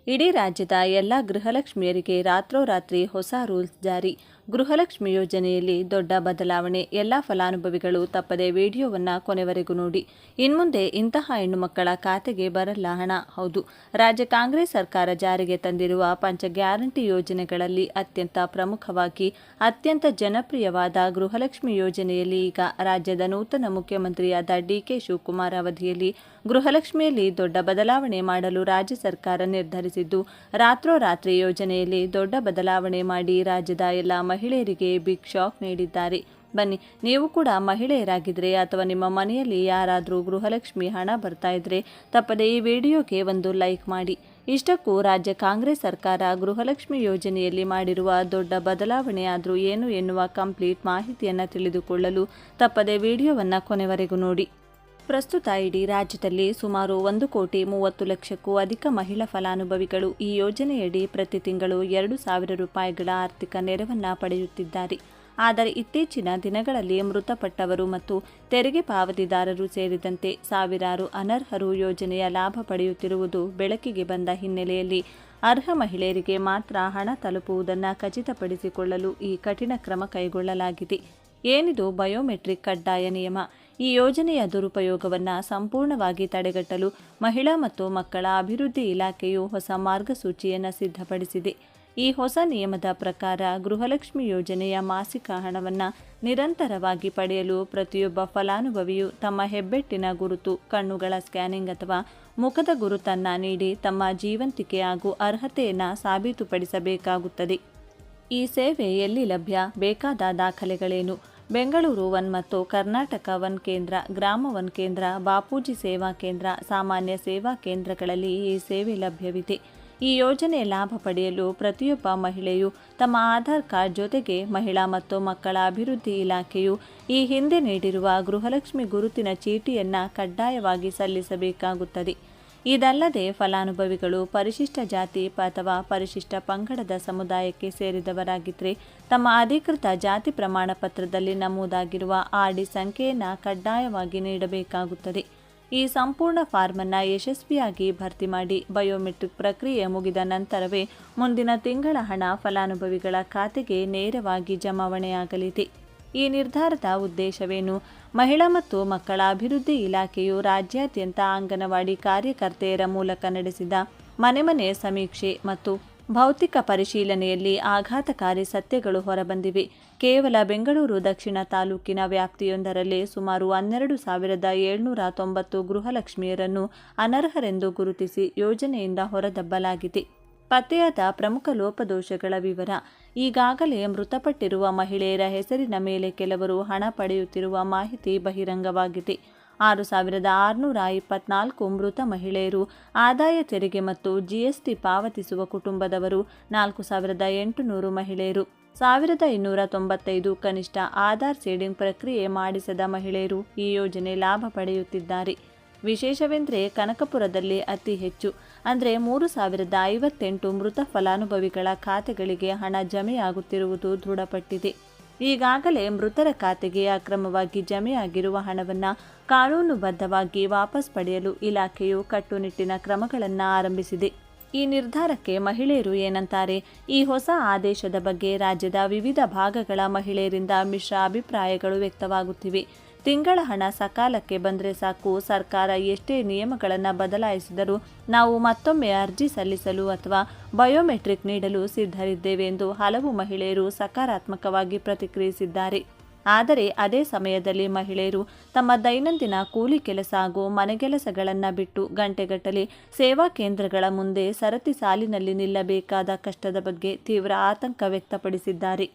ಇಡೀ ರಾಜ್ಯದ ಎಲ್ಲ ಗೃಹಲಕ್ಷ್ಮಿಯರಿಗೆ ರಾತ್ರೋರಾತ್ರಿ ಹೊಸ ರೂಲ್ಸ್ ಜಾರಿ. ಗೃಹಲಕ್ಷ್ಮಿ ಯೋಜನೆಯಲ್ಲಿ ದೊಡ್ಡ ಬದಲಾವಣೆ. ಎಲ್ಲ ಫಲಾನುಭವಿಗಳು ತಪ್ಪದೆ ವಿಡಿಯೋವನ್ನು ಕೊನೆವರೆಗೂ ನೋಡಿ. ಇನ್ಮುಂದೆ ಇಂತಹ ಹೆಣ್ಣು ಮಕ್ಕಳ ಖಾತೆಗೆ ಬರಲ್ಲ ಹಣ. ಹೌದು, ರಾಜ್ಯ ಕಾಂಗ್ರೆಸ್ ಸರ್ಕಾರ ಜಾರಿಗೆ ತಂದಿರುವ ಪಂಚ ಗ್ಯಾರಂಟಿ ಯೋಜನೆಗಳಲ್ಲಿ ಅತ್ಯಂತ ಪ್ರಮುಖವಾಗಿ ಅತ್ಯಂತ ಜನಪ್ರಿಯವಾದ ಗೃಹಲಕ್ಷ್ಮಿ ಯೋಜನೆಯಲ್ಲಿ ಈಗ ರಾಜ್ಯದ ನೂತನ ಮುಖ್ಯಮಂತ್ರಿಯಾದ ಡಿಕೆ ಶಿವಕುಮಾರ್ ಅವಧಿಯಲ್ಲಿ ಗೃಹಲಕ್ಷ್ಮಿಯಲ್ಲಿ ದೊಡ್ಡ ಬದಲಾವಣೆ ಮಾಡಲು ರಾಜ್ಯ ಸರ್ಕಾರ ನಿರ್ಧರಿಸಿದ್ದು, ರಾತ್ರೋರಾತ್ರಿ ಯೋಜನೆಯಲ್ಲಿ ದೊಡ್ಡ ಬದಲಾವಣೆ ಮಾಡಿ ರಾಜ್ಯದ ಎಲ್ಲ ಮಹಿಳೆಯರಿಗೆ ಬಿಗ್ ಶಾಕ್ ನೀಡಿದ್ದಾರೆ. ಬನ್ನಿ, ನೀವು ಕೂಡ ಮಹಿಳೆಯರಾಗಿದ್ದರೆ ಅಥವಾ ನಿಮ್ಮ ಮನೆಯಲ್ಲಿ ಯಾರಾದರೂ ಗೃಹಲಕ್ಷ್ಮಿ ಹಣ ಬರ್ತಾ ಇದ್ರೆ ತಪ್ಪದೆ ಈ ವಿಡಿಯೋಗೆ ಒಂದು ಲೈಕ್ ಮಾಡಿ. ಇಷ್ಟಕ್ಕೂ ರಾಜ್ಯ ಕಾಂಗ್ರೆಸ್ ಸರ್ಕಾರ ಗೃಹಲಕ್ಷ್ಮಿ ಯೋಜನೆಯಲ್ಲಿ ಮಾಡಿರುವ ದೊಡ್ಡ ಬದಲಾವಣೆ ಆದರೂ ಏನು ಎನ್ನುವ ಕಂಪ್ಲೀಟ್ ಮಾಹಿತಿಯನ್ನು ತಿಳಿದುಕೊಳ್ಳಲು ತಪ್ಪದೆ ವಿಡಿಯೋವನ್ನು ಕೊನೆವರೆಗೂ ನೋಡಿ. ಪ್ರಸ್ತುತ ಇಡೀ ರಾಜ್ಯದಲ್ಲಿ ಸುಮಾರು 1,30,00,000ಕ್ಕೂ ಅಧಿಕ ಮಹಿಳಾ ಫಲಾನುಭವಿಗಳು ಈ ಯೋಜನೆಯಡಿ ಪ್ರತಿ ತಿಂಗಳು 2,000 ರೂಪಾಯಿಗಳ ಆರ್ಥಿಕ ನೆರವನ್ನು ಪಡೆಯುತ್ತಿದ್ದಾರೆ. ಆದರೆ ಇತ್ತೀಚಿನ ದಿನಗಳಲ್ಲಿ ಮೃತಪಟ್ಟವರು ಮತ್ತು ತೆರಿಗೆ ಪಾವತಿದಾರರು ಸೇರಿದಂತೆ ಸಾವಿರಾರು ಅನರ್ಹರು ಯೋಜನೆಯ ಲಾಭ ಪಡೆಯುತ್ತಿರುವುದು ಬೆಳಕಿಗೆ ಬಂದ ಹಿನ್ನೆಲೆಯಲ್ಲಿ ಅರ್ಹ ಮಹಿಳೆಯರಿಗೆ ಮಾತ್ರ ಹಣ ತಲುಪುವುದನ್ನು ಖಚಿತಪಡಿಸಿಕೊಳ್ಳಲು ಈ ಕಠಿಣ ಕ್ರಮ ಕೈಗೊಳ್ಳಲಾಗಿದೆ. ಏನಿದು ಬಯೋಮೆಟ್ರಿಕ್ ಕಡ್ಡಾಯ ನಿಯಮ? ಈ ಯೋಜನೆಯ ದುರುಪಯೋಗವನ್ನು ಸಂಪೂರ್ಣವಾಗಿ ತಡೆಗಟ್ಟಲು ಮಹಿಳಾ ಮತ್ತು ಮಕ್ಕಳ ಅಭಿವೃದ್ಧಿ ಇಲಾಖೆಯು ಹೊಸ ಮಾರ್ಗಸೂಚಿಯನ್ನು ಸಿದ್ಧಪಡಿಸಿದೆ. ಈ ಹೊಸ ನಿಯಮದ ಪ್ರಕಾರ ಗೃಹಲಕ್ಷ್ಮಿ ಯೋಜನೆಯ ಮಾಸಿಕ ಹಣವನ್ನು ನಿರಂತರವಾಗಿ ಪಡೆಯಲು ಪ್ರತಿಯೊಬ್ಬ ಫಲಾನುಭವಿಯು ತಮ್ಮ ಹೆಬ್ಬೆಟ್ಟಿನ ಗುರುತು, ಕಣ್ಣುಗಳ ಸ್ಕ್ಯಾನಿಂಗ್ ಅಥವಾ ಮುಖದ ಗುರುತನ್ನು ನೀಡಿ ತಮ್ಮ ಜೀವಂತಿಕೆ ಹಾಗೂ ಅರ್ಹತೆಯನ್ನು ಸಾಬೀತುಪಡಿಸಬೇಕಾಗುತ್ತದೆ. ಈ ಸೇವೆ ಎಲ್ಲಿ ಲಭ್ಯ? ಬೇಕಾದ ದಾಖಲೆಗಳೇನು? ಬೆಂಗಳೂರು 1 ಮತ್ತು ಕರ್ನಾಟಕ 1 ಕೇಂದ್ರ, ಗ್ರಾಮ 1 ಕೇಂದ್ರ, ಬಾಪೂಜಿ ಸೇವಾ ಕೇಂದ್ರ, ಸಾಮಾನ್ಯ ಸೇವಾ ಕೇಂದ್ರಗಳಲ್ಲಿ ಈ ಸೇವೆ ಲಭ್ಯವಿದೆ. ಈ ಯೋಜನೆ ಲಾಭ ಪಡೆಯಲು ಪ್ರತಿಯೊಬ್ಬ ಮಹಿಳೆಯು ತಮ್ಮ ಆಧಾರ್ ಕಾರ್ಡ್ ಜೊತೆಗೆ ಮಹಿಳಾ ಮತ್ತು ಮಕ್ಕಳ ಅಭಿವೃದ್ಧಿ ಇಲಾಖೆಯು ಈ ಹಿಂದೆ ನೀಡಿರುವ ಗೃಹಲಕ್ಷ್ಮಿ ಗುರುತಿನ ಚೀಟಿಯನ್ನು ಕಡ್ಡಾಯವಾಗಿ ಸಲ್ಲಿಸಬೇಕಾಗುತ್ತದೆ. ಇದಲ್ಲದೆ ಫಲಾನುಭವಿಗಳು ಪರಿಶಿಷ್ಟ ಜಾತಿ ಅಥವಾ ಪರಿಶಿಷ್ಟ ಪಂಗಡದ ಸಮುದಾಯಕ್ಕೆ ಸೇರಿದವರಾಗಿದ್ದರೆ ತಮ್ಮ ಅಧಿಕೃತ ಜಾತಿ ಪ್ರಮಾಣ ಪತ್ರದಲ್ಲಿ ನಮೂದಾಗಿರುವ ಆರ್ಡಿ ಸಂಖ್ಯೆಯನ್ನು ಕಡ್ಡಾಯವಾಗಿ ನೀಡಬೇಕಾಗುತ್ತದೆ. ಈ ಸಂಪೂರ್ಣ ಫಾರ್ಮನ್ನು ಯಶಸ್ವಿಯಾಗಿ ಭರ್ತಿ ಮಾಡಿ ಬಯೋಮೆಟ್ರಿಕ್ ಪ್ರಕ್ರಿಯೆ ಮುಗಿದ ನಂತರವೇ ಮುಂದಿನ ತಿಂಗಳ ಹಣ ಫಲಾನುಭವಿಗಳ ಖಾತೆಗೆ ನೇರವಾಗಿ ಜಮಾವಣೆಯಾಗಲಿದೆ. ಈ ನಿರ್ಧಾರದ ಉದ್ದೇಶವೇನು? ಮಹಿಳಾ ಮತ್ತು ಮಕ್ಕಳ ಅಭಿವೃದ್ಧಿ ಇಲಾಖೆಯು ರಾಜ್ಯಾದ್ಯಂತ ಅಂಗನವಾಡಿ ಕಾರ್ಯಕರ್ತೆಯರ ಮೂಲಕ ನಡೆಸಿದ ಮನೆ ಸಮೀಕ್ಷೆ ಮತ್ತು ಭೌತಿಕ ಪರಿಶೀಲನೆಯಲ್ಲಿ ಆಘಾತಕಾರಿ ಸತ್ಯಗಳು ಹೊರಬಂದಿವೆ. ಕೇವಲ ಬೆಂಗಳೂರು ದಕ್ಷಿಣ ತಾಲೂಕಿನ ವ್ಯಾಪ್ತಿಯೊಂದರಲ್ಲೇ ಸುಮಾರು 12,790 ಗೃಹಲಕ್ಷ್ಮಿಯರನ್ನು ಅನರ್ಹರೆಂದು ಗುರುತಿಸಿ ಯೋಜನೆಯಿಂದ ಹೊರದಬ್ಬಲಾಗಿದೆ. ಪತ್ತೆಯಾದ ಪ್ರಮುಖ ಲೋಪದೋಷಗಳ ವಿವರ. ಈಗಾಗಲೇ ಮೃತಪಟ್ಟಿರುವ ಮಹಿಳೆಯರ ಹೆಸರಿನ ಮೇಲೆ ಕೆಲವರು ಹಣ ಪಡೆಯುತ್ತಿರುವ ಮಾಹಿತಿ ಬಹಿರಂಗವಾಗಿದೆ. 6,624 ಮೃತ ಮಹಿಳೆಯರು, ಆದಾಯ ತೆರಿಗೆ ಮತ್ತು ಜಿಎಸ್ಟಿ ಪಾವತಿಸುವ ಕುಟುಂಬದವರು 4,800 ಮಹಿಳೆಯರು, 1,295 ಕನಿಷ್ಠ ಆಧಾರ್ ಸೀಡಿಂಗ್ ಪ್ರಕ್ರಿಯೆ ಮಾಡಿಸದ ಮಹಿಳೆಯರು ಈ ಯೋಜನೆ ಲಾಭ ಪಡೆಯುತ್ತಿದ್ದಾರೆ. ವಿಶೇಷವೆಂದರೆ ಕನಕಪುರದಲ್ಲಿ ಅತಿ ಹೆಚ್ಚು ಅಂದರೆ 3,058 ಮೃತ ಫಲಾನುಭವಿಗಳ ಖಾತೆಗಳಿಗೆ ಹಣ ಜಮೆಯಾಗುತ್ತಿರುವುದು ದೃಢಪಟ್ಟಿದೆ. ಈಗಾಗಲೇ ಮೃತರ ಖಾತೆಗೆ ಅಕ್ರಮವಾಗಿ ಜಮೆಯಾಗಿರುವ ಹಣವನ್ನು ಕಾನೂನುಬದ್ಧವಾಗಿ ವಾಪಸ್ ಪಡೆಯಲು ಇಲಾಖೆಯು ಕಟ್ಟುನಿಟ್ಟಿನ ಕ್ರಮಗಳನ್ನು ಆರಂಭಿಸಿದೆ. ಈ ನಿರ್ಧಾರಕ್ಕೆ ಮಹಿಳೆಯರು ಏನಂತಾರೆ? ಈ ಹೊಸ ಆದೇಶದ ಬಗ್ಗೆ ರಾಜ್ಯದ ವಿವಿಧ ಭಾಗಗಳ ಮಹಿಳೆಯರಿಂದ ಮಿಶ್ರ ಅಭಿಪ್ರಾಯಗಳು ವ್ಯಕ್ತವಾಗುತ್ತಿವೆ. ತಿಂಗಳ ಹಣ ಸಕಾಲಕ್ಕೆ ಬಂದರೆ ಸಾಕು, ಸರ್ಕಾರ ಎಷ್ಟೇ ನಿಯಮಗಳನ್ನು ಬದಲಾಯಿಸಿದರೂ ನಾವು ಮತ್ತೊಮ್ಮೆ ಅರ್ಜಿ ಸಲ್ಲಿಸಲು ಅಥವಾ ಬಯೋಮೆಟ್ರಿಕ್ ನೀಡಲು ಸಿದ್ಧರಿದ್ದೇವೆ ಎಂದು ಹಲವು ಮಹಿಳೆಯರು ಸಕಾರಾತ್ಮಕವಾಗಿ ಪ್ರತಿಕ್ರಿಯಿಸಿದ್ದಾರೆ. ಆದರೆ ಅದೇ ಸಮಯದಲ್ಲಿ ಮಹಿಳೆಯರು ತಮ್ಮ ದೈನಂದಿನ ಕೂಲಿ ಕೆಲಸ ಹಾಗೂ ಮನೆಗೆಲಸಗಳನ್ನು ಬಿಟ್ಟು ಗಂಟೆಗಟ್ಟಲೆ ಸೇವಾ ಕೇಂದ್ರಗಳ ಮುಂದೆ ಸರತಿ ಸಾಲಿನಲ್ಲಿ ನಿಲ್ಲಬೇಕಾದ ಕಷ್ಟದ ಬಗ್ಗೆ ತೀವ್ರ ಆತಂಕ ವ್ಯಕ್ತಪಡಿಸಿದ್ದಾರೆ.